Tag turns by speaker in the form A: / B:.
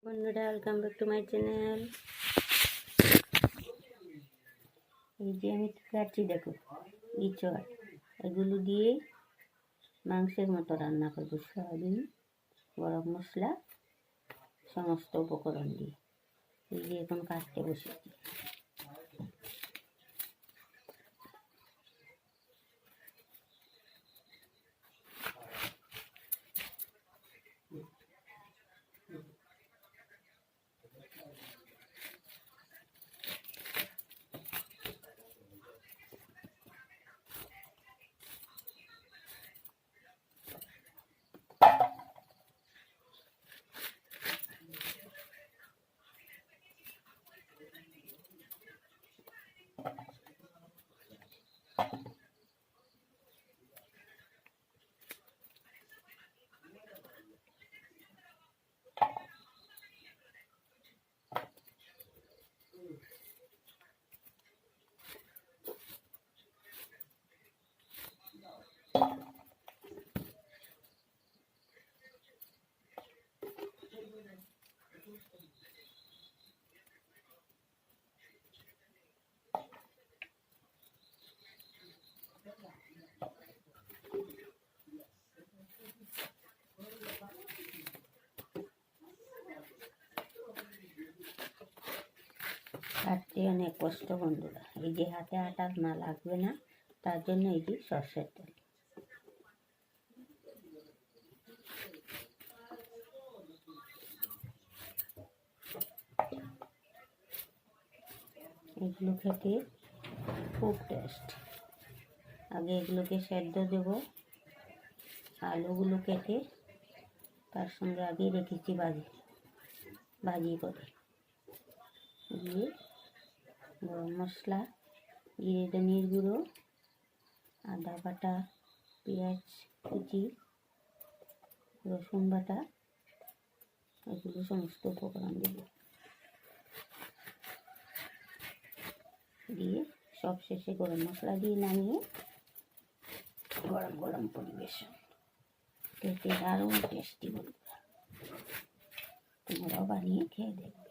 A: বন্ধুরা, welcome back to my channel. এই যে আমি কী কাটছি দেখো, ইঁচড়। এগুলো দিয়ে মাংসের মতো রান্না করবো। সয়াবিন, গরম মশলা, সমস্ত উপকরণ দিয়ে। এই যে এখন কাটতে বসেছি। কাটতে অনেক কষ্ট বন্ধুরা। এই যে হাতে আটা না লাগবে না, তার জন্য এই যে সর্ষের তেল। এগুলো খেতে খুব টেস্ট। আগে এগুলোকে সেদ্ধ দেব। আলুগুলো কেটে তার সঙ্গে আগে রেখেছি ভাজি করে। দিয়ে গরম মশলা, জিরে ধনিয়ার গুঁড়ো, আদা বাটা, পেঁয়াজ কুচি, রসুন বাটা, এগুলো সমস্ত উপকরণ দেব। দিয়ে সব শেষে গরম মশলা দিয়ে নামিয়ে গরম গরম পরিবেশন। খেতে দারুণ টেস্টি বন্ধুরা, তোমরাও বানিয়ে খেয়ে দেখো।